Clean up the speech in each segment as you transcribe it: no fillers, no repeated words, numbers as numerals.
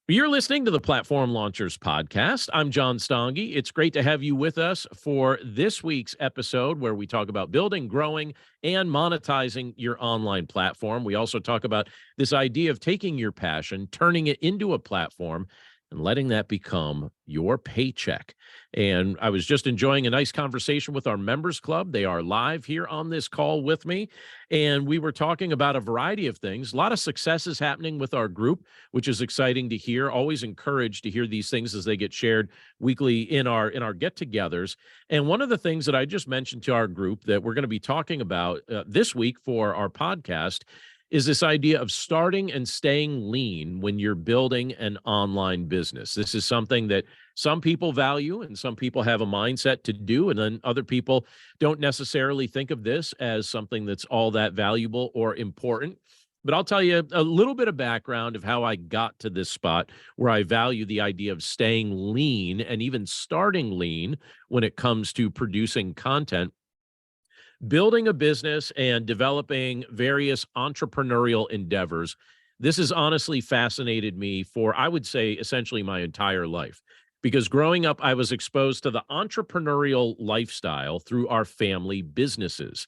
You're listening to the Platform Launchers podcast. I'm John Stange. It's great to have you with us for this week's episode where we talk about building, growing, and monetizing your online platform. We also talk about this idea of taking your passion, turning it into a platform, and letting that become your paycheck. And I was just enjoying a nice conversation with our members club. They are live here on this call with me. And we were talking about a variety of things. A lot of successes happening with our group, which is exciting to hear. Always encouraged to hear these things as they get shared weekly in our get-togethers. And one of the things that I just mentioned to our group that we're going to be talking about this week for our podcast is this idea of starting and staying lean when you're building an online business. This is something that some people value and some people have a mindset to do, and then other people don't necessarily think of this as something that's all that valuable or important. But I'll tell you a little bit of background of how I got to this spot where I value the idea of staying lean and even starting lean when it comes to producing content. Building a business and developing various entrepreneurial endeavors. This has honestly fascinated me for, I would say, essentially my entire life. Because growing up, I was exposed to the entrepreneurial lifestyle through our family businesses.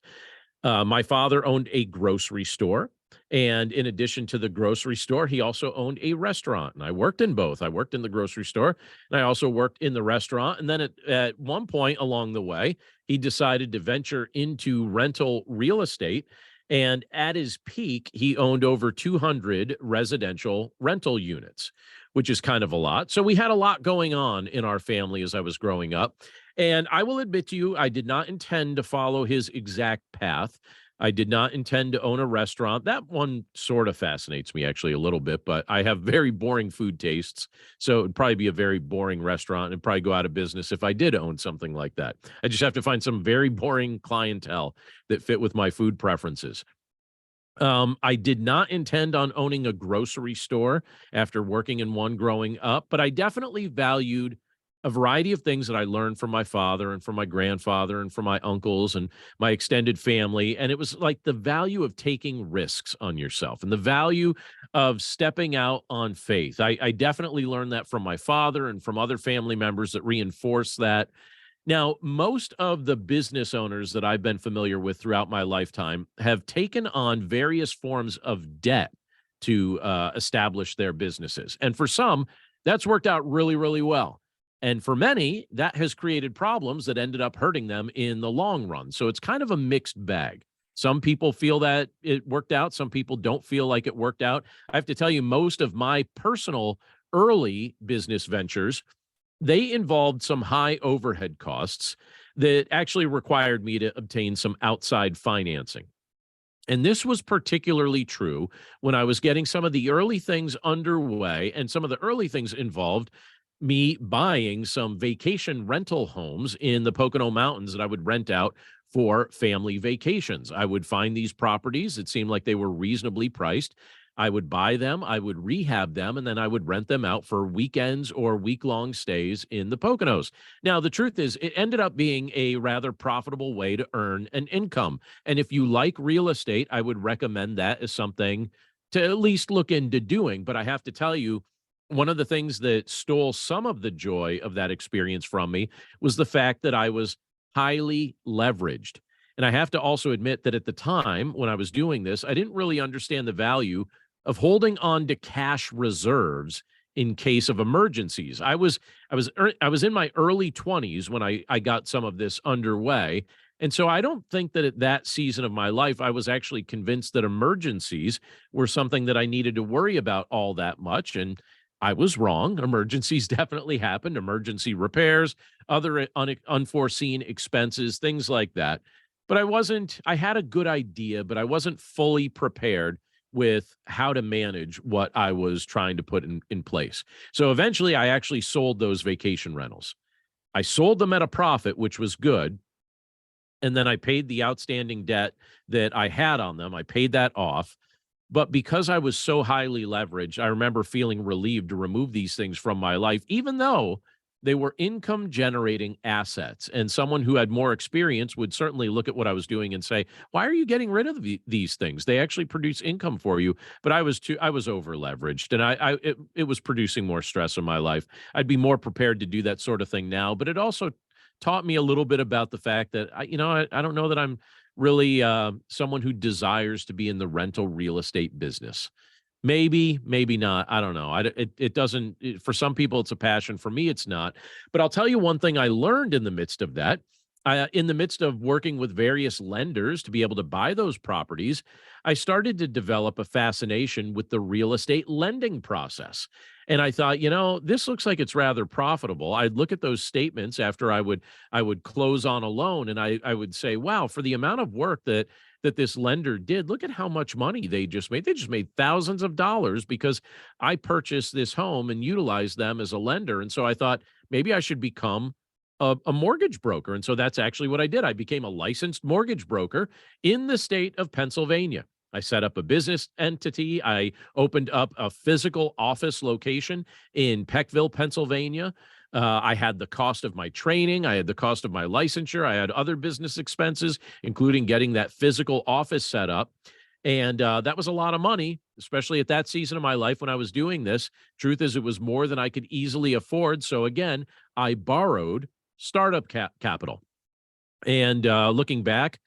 My father owned a grocery store. And in addition to the grocery store, he also owned a restaurant. And I worked in both. I worked in the grocery store and I also worked in the restaurant. And then at one point along the way, he decided to venture into rental real estate. And at his peak, he owned over 200 residential rental units, which is kind of a lot. So we had a lot going on in our family as I was growing up. And I will admit to you, I did not intend to follow his exact path. I did not intend to own a restaurant. That one sort of fascinates me actually a little bit, but I have very boring food tastes. So it'd probably be a very boring restaurant and probably go out of business if I did own something like that. I just have to find some very boring clientele that fit with my food preferences. I did not intend on owning a grocery store after working in one growing up, but I definitely valued a variety of things that I learned from my father and from my grandfather and from my uncles and my extended family. And it was like the value of taking risks on yourself and the value of stepping out on faith. I definitely learned that from my father and from other family members that reinforced that. Now, most of the business owners that I've been familiar with throughout my lifetime have taken on various forms of debt to establish their businesses. And for some, that's worked out really, really well. And for many, that has created problems that ended up hurting them in the long run. So it's kind of a mixed bag. Some people feel that it worked out. Some people don't feel like it worked out. I have to tell you, most of my personal early business ventures, they involved some high overhead costs that actually required me to obtain some outside financing. And this was particularly true when I was getting some of the early things underway, and some of the early things involved me buying some vacation rental homes in the Pocono Mountains that I would rent out for family vacations. I would find these properties. It seemed like they were reasonably priced. I would buy them, I would rehab them, and then I would rent them out for weekends or week-long stays in the Poconos. Now, the truth is, it ended up being a rather profitable way to earn an income. And if you like real estate, I would recommend that as something to at least look into doing. But I have to tell you, one of the things that stole some of the joy of that experience from me was the fact that I was highly leveraged. And I have to also admit that at the time when I was doing this, I didn't really understand the value of holding on to cash reserves in case of emergencies. I was in my early 20s when I got some of this underway. And so I don't think that at that season of my life, I was actually convinced that emergencies were something that I needed to worry about all that much. And I was wrong. Emergencies definitely happened, emergency repairs, other unforeseen expenses, things like that. But I had a good idea, but I wasn't fully prepared with how to manage what I was trying to put in place. So eventually I actually sold those vacation rentals. I sold them at a profit, which was good. And then I paid the outstanding debt that I had on them. I paid that off. But because I was so highly leveraged, I remember feeling relieved to remove these things from my life, even though They were income generating assets. And someone who had more experience would certainly look at what I was doing and say, why are you getting rid of these things? They actually produce income for you. But I was over leveraged, and it was producing more stress in my life. I'd be more prepared to do that sort of thing now. But it also taught me a little bit about the fact that I don't know that I'm really someone who desires to be in the rental real estate business. Maybe, maybe not. I don't know. It doesn't, for some people, it's a passion. For me, it's not. But I'll tell you one thing I learned in the midst of that. In the midst of working with various lenders to be able to buy those properties, I started to develop a fascination with the real estate lending process. And I thought, this looks like it's rather profitable. I'd look at those statements after I would close on a loan, and I would say, wow, for the amount of work that this lender did, look at how much money they just made. They just made thousands of dollars because I purchased this home and utilized them as a lender. And so I thought maybe I should become a mortgage broker. And so that's actually what I did. I became a licensed mortgage broker in the state of Pennsylvania. I set up a business entity. I opened up a physical office location in Peckville, Pennsylvania. I had the cost of my training. I had the cost of my licensure. I had other business expenses, including getting that physical office set up. And that was a lot of money, especially at that season of my life when I was doing this. Truth is, it was more than I could easily afford. So again, I borrowed startup capital. And looking back,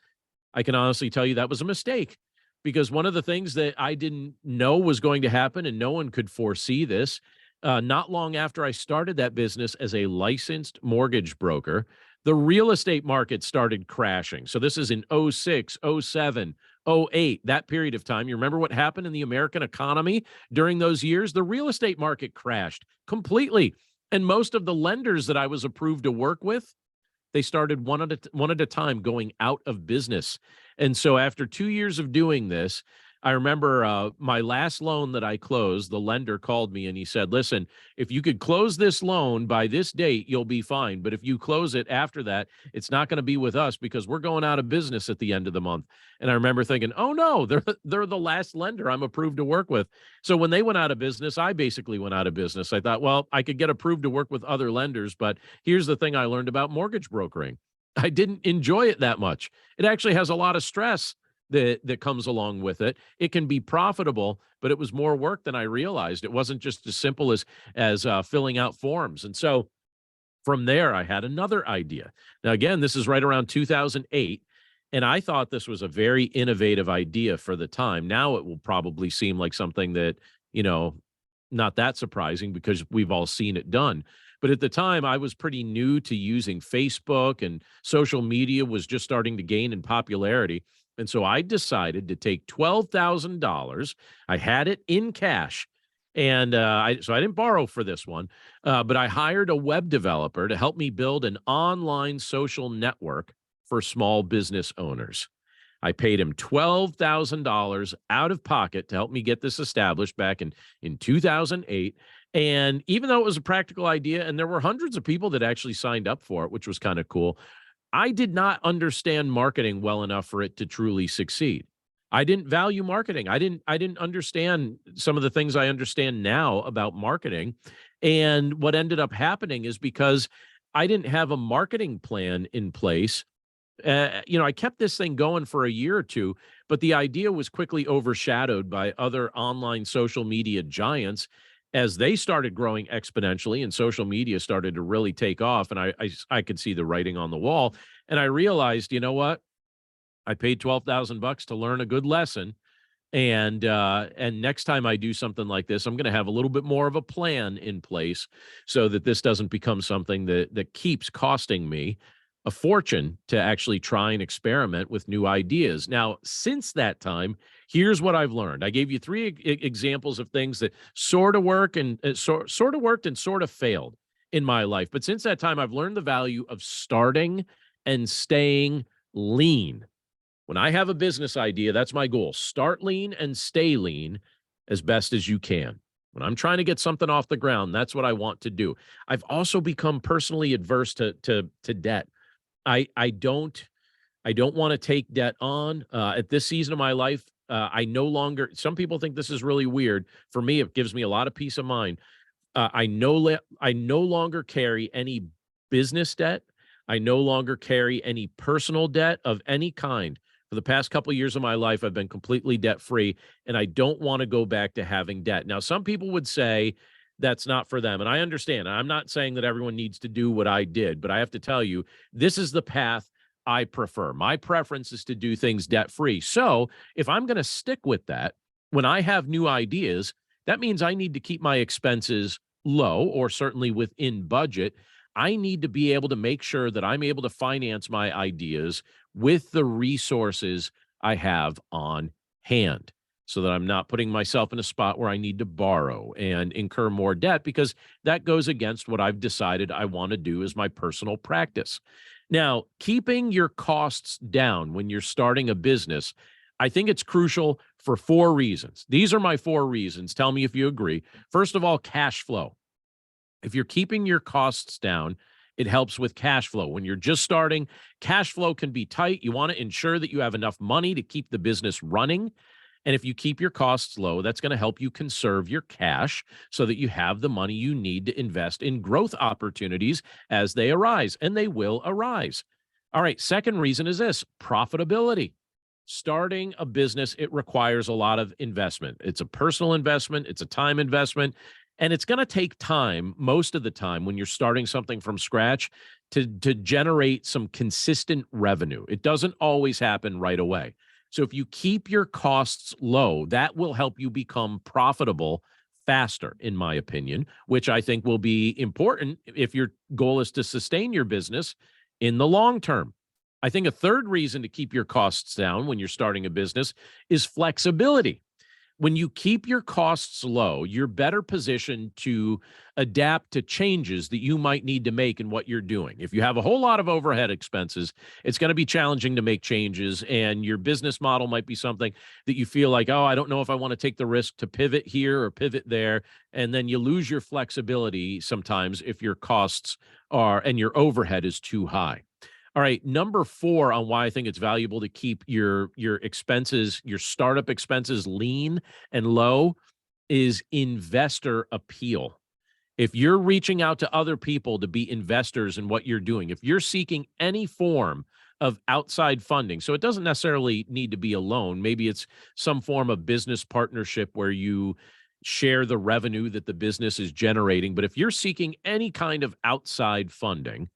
I can honestly tell you that was a mistake, because one of the things that I didn't know was going to happen, and no one could foresee this, not long after I started that business as a licensed mortgage broker, the real estate market started crashing. So this is in '06, '07, '08, that period of time. You remember what happened in the American economy during those years? The real estate market crashed completely. And most of the lenders that I was approved to work with, they started one at a time going out of business. And so after 2 years of doing this, I remember my last loan that I closed, the lender called me and he said, listen, if you could close this loan by this date, you'll be fine. But if you close it after that, it's not going to be with us because we're going out of business at the end of the month. And I remember thinking, oh no, they're the last lender I'm approved to work with. So when they went out of business, I basically went out of business. I thought, well, I could get approved to work with other lenders, but here's the thing I learned about mortgage brokering. I didn't enjoy it that much. It actually has a lot of stress that comes along with it. It can be profitable, but it was more work than I realized. It wasn't just as simple as filling out forms. And so from there, I had another idea. Now, again, this is right around 2008, and I thought this was a very innovative idea for the time. Now it will probably seem like something that, you know, not that surprising because we've all seen it done. But at the time, I was pretty new to using Facebook, and social media was just starting to gain in popularity. And so I decided to take $12,000. I had it in cash. And so I didn't borrow for this one, but I hired a web developer to help me build an online social network for small business owners. I paid him $12,000 out of pocket to help me get this established back in 2008. And even though it was a practical idea, and there were hundreds of people that actually signed up for it, which was kind of cool, I did not understand marketing well enough for it to truly succeed. I didn't value marketing. I didn't understand some of the things I understand now about marketing. And what ended up happening is because I didn't have a marketing plan in place, I kept this thing going for a year or two, but the idea was quickly overshadowed by other online social media giants as they started growing exponentially and social media started to really take off. And I could see the writing on the wall. And I realized, you know what? I paid 12,000 bucks to learn a good lesson. And next time I do something like this, I'm going to have a little bit more of a plan in place so that this doesn't become something that keeps costing me a fortune to actually try and experiment with new ideas. Now, since that time, here's what I've learned. I gave you three examples of things that sort of work and sort of worked and sort of failed in my life. But since that time, I've learned the value of starting and staying lean. When I have a business idea, that's my goal. Start lean and stay lean as best as you can. When I'm trying to get something off the ground, that's what I want to do. I've also become personally adverse to debt. I don't want to take debt on at this season of my life. I no longer, some people think this is really weird. For me, it gives me a lot of peace of mind. I no longer carry any business debt. I no longer carry any personal debt of any kind. For the past couple of years of my life, I've been completely debt free, and I don't want to go back to having debt. Now, some people would say that's not for them, and I understand. I'm not saying that everyone needs to do what I did, but I have to tell you, this is the path I prefer. My preference is to do things debt free. So if I'm going to stick with that, when I have new ideas, that means I need to keep my expenses low or certainly within budget. I need to be able to make sure that I'm able to finance my ideas with the resources I have on hand so that I'm not putting myself in a spot where I need to borrow and incur more debt, because that goes against what I've decided I want to do as my personal practice. Now, keeping your costs down when you're starting a business, I think it's crucial for four reasons. These are my four reasons. Tell me if you agree. First of all, cash flow. If you're keeping your costs down, it helps with cash flow. When you're just starting, cash flow can be tight. You want to ensure that you have enough money to keep the business running. And if you keep your costs low, that's going to help you conserve your cash so that you have the money you need to invest in growth opportunities as they arise, and they will arise. All right, second reason is this: profitability. Starting a business, it requires a lot of investment. It's a personal investment, it's a time investment, and it's going to take time, most of the time, when you're starting something from scratch, to generate some consistent revenue. It doesn't always happen right away. So if you keep your costs low, that will help you become profitable faster, in my opinion, which I think will be important if your goal is to sustain your business in the long term. I think a third reason to keep your costs down when you're starting a business is flexibility. When you keep your costs low, you're better positioned to adapt to changes that you might need to make in what you're doing. If you have a whole lot of overhead expenses, it's going to be challenging to make changes, and your business model might be something that you feel like, oh, I don't know if I want to take the risk to pivot here or pivot there. And then you lose your flexibility sometimes if your costs are and your overhead is too high. All right, number four on why I think it's valuable to keep your expenses, your startup expenses lean and low, is investor appeal. If you're reaching out to other people to be investors in what you're doing, if you're seeking any form of outside funding, so it doesn't necessarily need to be a loan, maybe it's some form of business partnership where you share the revenue that the business is generating. But if you're seeking any kind of outside funding,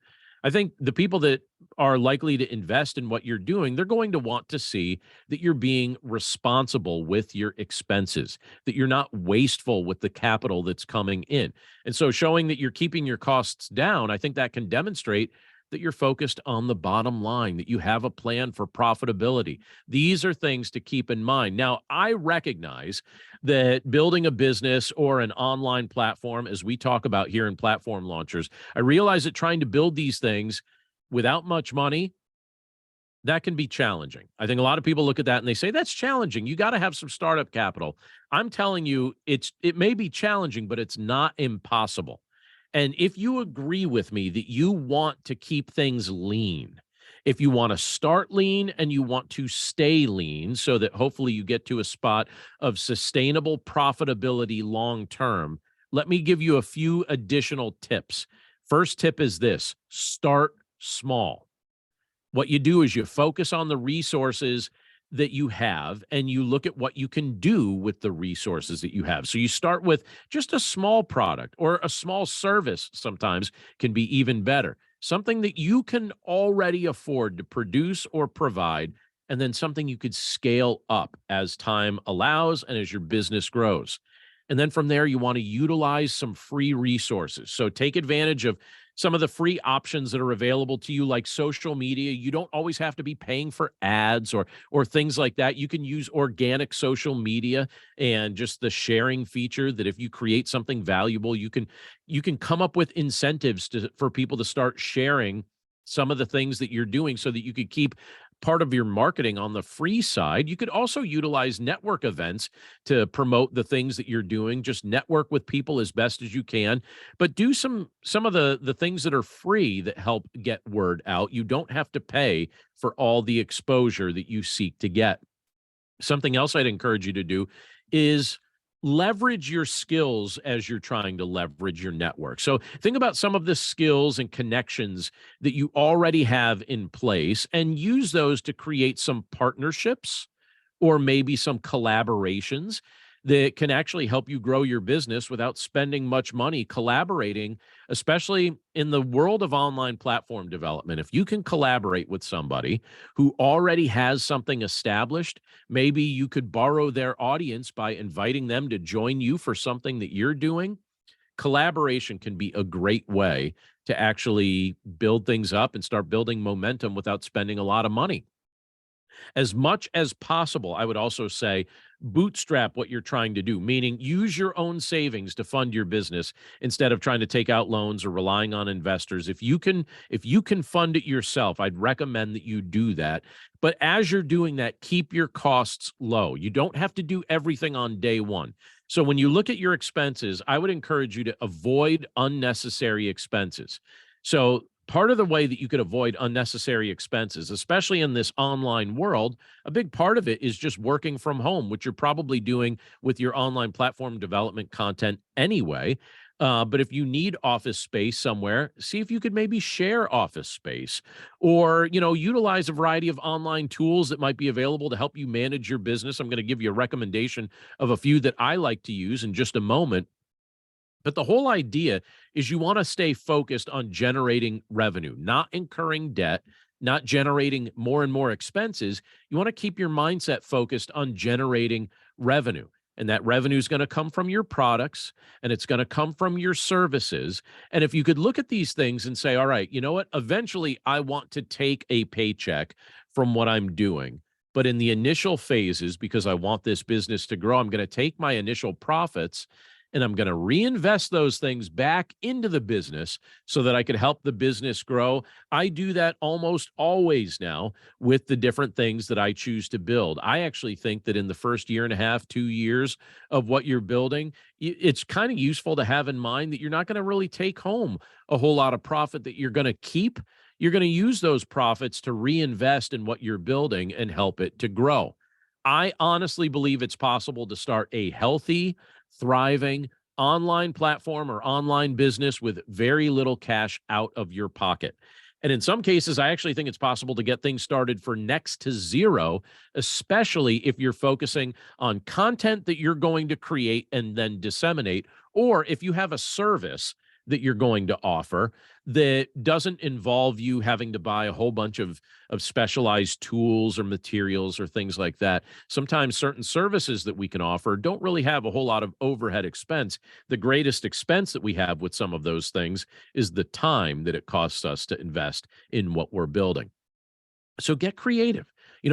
I think the people that are likely to invest in what you're doing, they're going to want to see that you're being responsible with your expenses, that you're not wasteful with the capital that's coming in. And so showing that you're keeping your costs down, I think that can demonstrate that you're focused on the bottom line, that you have a plan for profitability. These are things to keep in mind. Now, I recognize that building a business or an online platform, as we talk about here in Platform Launchers, I realize that trying to build these things without much money, that can be challenging. I think a lot of people look at that and they say, that's challenging. You got to have some startup capital. I'm telling you, it may be challenging, but it's not impossible. And if you agree with me that you want to keep things lean, if you want to start lean and you want to stay lean so that hopefully you get to a spot of sustainable profitability long term, let me give you a few additional tips. First tip is this: start small. What you do is you focus on the resources that you have and you look at what you can do with the resources that you have. So you start with just a small product, or a small service sometimes can be even better. Something that you can already afford to produce or provide, and then something you could scale up as time allows and as your business grows. And then from there, you want to utilize some free resources. So take advantage of some of the free options that are available to you, like social media. You don't always have to be paying for ads or things like that. You can use organic social media and just the sharing feature, that if you create something valuable, you can come up with incentives for people to start sharing some of the things that you're doing so that you could keep part of your marketing on the free side. You could also utilize network events to promote the things that you're doing. Just network with people as best as you can, but do some of the things that are free that help get word out. You don't have to pay for all the exposure that you seek to get. Something else I'd encourage you to do is leverage your skills as you're trying to leverage your network. So think about some of the skills and connections that you already have in place and use those to create some partnerships or maybe some collaborations that can actually help you grow your business without spending much money collaborating, especially in the world of online platform development. If you can collaborate with somebody who already has something established, maybe you could borrow their audience by inviting them to join you for something that you're doing. Collaboration can be a great way to actually build things up and start building momentum without spending a lot of money. As much as possible, I would also say bootstrap what you're trying to do, meaning use your own savings to fund your business instead of trying to take out loans or relying on investors. If you can fund it yourself, I'd recommend that you do that. But as you're doing that, keep your costs low. You don't have to do everything on day one. So when you look at your expenses, I would encourage you to avoid unnecessary expenses. So part of the way that you could avoid unnecessary expenses, especially in this online world, a big part of it is just working from home, which you're probably doing with your online platform development content anyway. But if you need office space somewhere, see if you could maybe share office space or, utilize a variety of online tools that might be available to help you manage your business. I'm going to give you a recommendation of a few that I like to use in just a moment. But the whole idea is you want to stay focused on generating revenue, not incurring debt, not generating more and more expenses. You want to keep your mindset focused on generating revenue. And that revenue is going to come from your products and it's going to come from your services. And if you could look at these things and say, all right, you know what? Eventually, I want to take a paycheck from what I'm doing. But in the initial phases, because I want this business to grow, I'm going to take my initial profits and I'm going to reinvest those things back into the business so that I could help the business grow. I do that almost always now with the different things that I choose to build. I actually think that in the first year and a half, 2 years of what you're building, it's kind of useful to have in mind that you're not going to really take home a whole lot of profit that you're going to keep. You're going to use those profits to reinvest in what you're building and help it to grow. I honestly believe it's possible to start a healthy, thriving online platform or online business with very little cash out of your pocket. And in some cases, I actually think it's possible to get things started for next to zero, especially if you're focusing on content that you're going to create and then disseminate, or if you have a service that you're going to offer that doesn't involve you having to buy a whole bunch of specialized tools or materials or things like that. Sometimes certain services that we can offer don't really have a whole lot of overhead expense. The greatest expense that we have with some of those things is the time that it costs us to invest in what we're building. So get creative.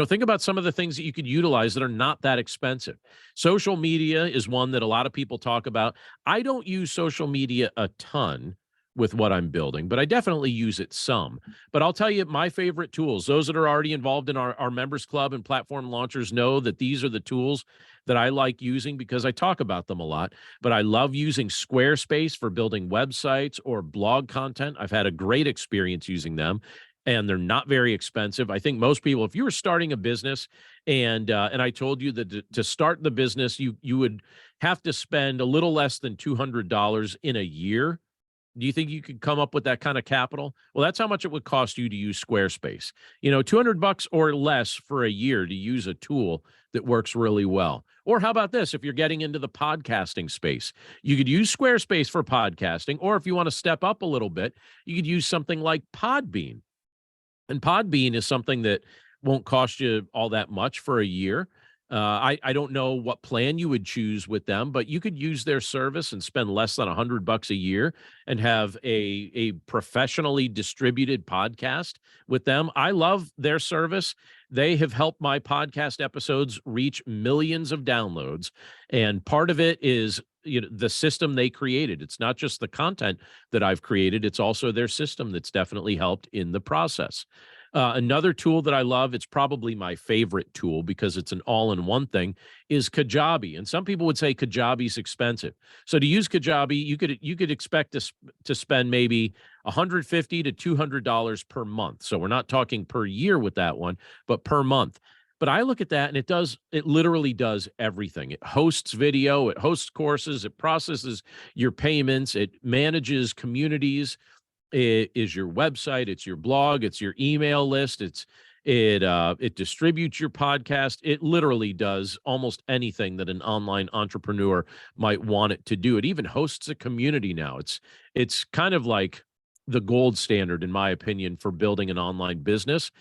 Think about some of the things that you could utilize that are not that expensive. Social media is one that a lot of people talk about. I don't use social media a ton with what I'm building, but I definitely use it some. But I'll tell you my favorite tools, those that are already involved in our members club and platform launchers know that these are the tools that I like using because I talk about them a lot. But I love using Squarespace for building websites or blog content. I've had a great experience using them and they're not very expensive. I think most people, if you were starting a business and I told you that to start the business, you would have to spend a little less than $200 in a year. Do you think you could come up with that kind of capital? Well, that's how much it would cost you to use Squarespace. 200 bucks or less for a year to use a tool that works really well. Or how about this? If you're getting into the podcasting space, you could use Squarespace for podcasting. Or if you want to step up a little bit, you could use something like Podbean. And Podbean is something that won't cost you all that much for a year. I don't know what plan you would choose with them, but you could use their service and spend less than $100 a year and have a professionally distributed podcast with them. I love their service. They have helped my podcast episodes reach millions of downloads, and part of it is the system they created. It's not just the content that I've created; it's also their system that's definitely helped in the process. Another tool that I love, it's probably my favorite tool because it's an all-in-one thing, is Kajabi. And some people would say Kajabi's expensive. So to use Kajabi, you could expect to spend maybe $150 to $200 per month. So we're not talking per year with that one, but per month. But I look at that and it literally does everything. It hosts video, it hosts courses, it processes your payments, it manages communities, it is your website, it's your blog, it's your email list, it distributes your podcast. It literally does almost anything that an online entrepreneur might want it to do. It even hosts a community now. It's kind of like the gold standard, in my opinion, for building an online business.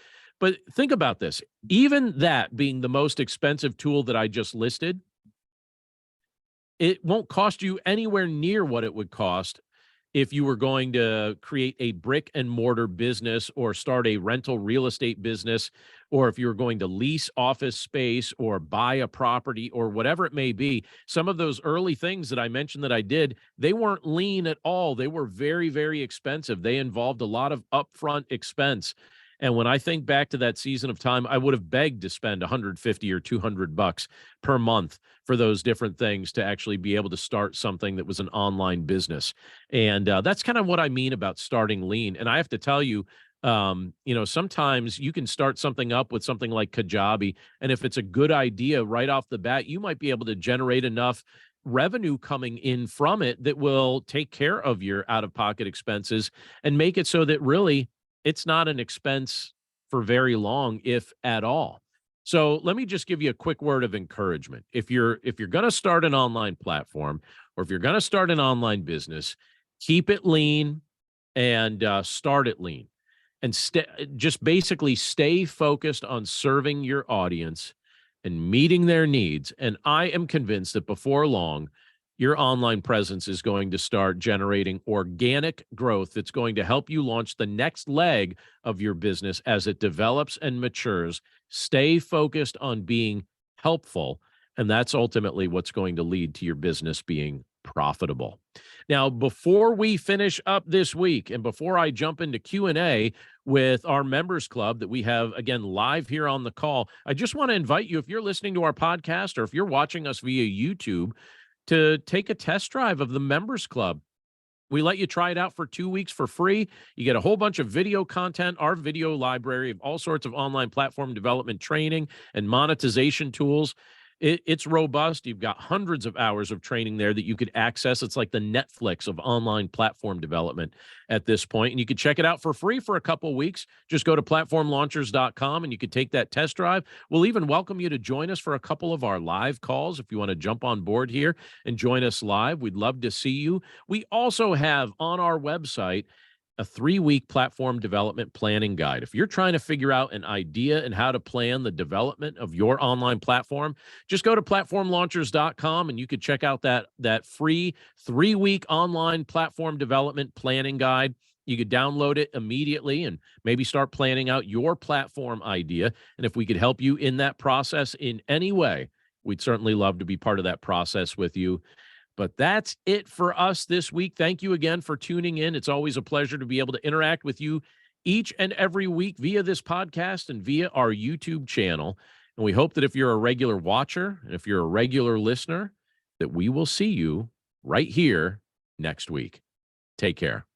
But think about this. Even that being the most expensive tool that I just listed, it won't cost you anywhere near what it would cost if you were going to create a brick and mortar business or start a rental real estate business, or if you were going to lease office space or buy a property or whatever it may be. Some of those early things that I mentioned that I did, they weren't lean at all. They were very, very expensive. They involved a lot of upfront expense. And when I think back to that season of time, I would have begged to spend 150 or 200 bucks per month for those different things to actually be able to start something that was an online business. And that's kind of what I mean about starting lean. And I have to tell you, sometimes you can start something up with something like Kajabi, and if it's a good idea right off the bat, you might be able to generate enough revenue coming in from it that will take care of your out-of-pocket expenses and make it so that really it's not an expense for very long, if at all. So let me just give you a quick word of encouragement. If you're going to start an online platform, or if you're going to start an online business, keep it lean and start it lean, and just basically stay focused on serving your audience and meeting their needs. And I am convinced that before long, your online presence is going to start generating organic growth that's going to help you launch the next leg of your business as it develops and matures. Stay focused on being helpful, and that's ultimately what's going to lead to your business being profitable. Now, before we finish up this week and before I jump into Q&A with our members club that we have, again, live here on the call, I just want to invite you, if you're listening to our podcast or if you're watching us via YouTube, to take a test drive of the members club. We let you try it out for 2 weeks for free. You get a whole bunch of video content, our video library of all sorts of online platform development training and monetization tools. It's robust. You've got hundreds of hours of training there that you could access. It's like the Netflix of online platform development at this point. And you could check it out for free for a couple weeks. Just go to platformlaunchers.com and you could take that test drive. We'll even welcome you to join us for a couple of our live calls if you want to jump on board here and join us live. We'd love to see you. We also have on our website a 3-week platform development planning guide. If you're trying to figure out an idea and how to plan the development of your online platform, just go to platformlaunchers.com and you could check out that free 3-week online platform development planning guide. You could download it immediately and maybe start planning out your platform idea. And if we could help you in that process in any way, we'd certainly love to be part of that process with you. But that's it for us this week. Thank you again for tuning in. It's always a pleasure to be able to interact with you each and every week via this podcast and via our YouTube channel. And we hope that if you're a regular watcher and if you're a regular listener, that we will see you right here next week. Take care.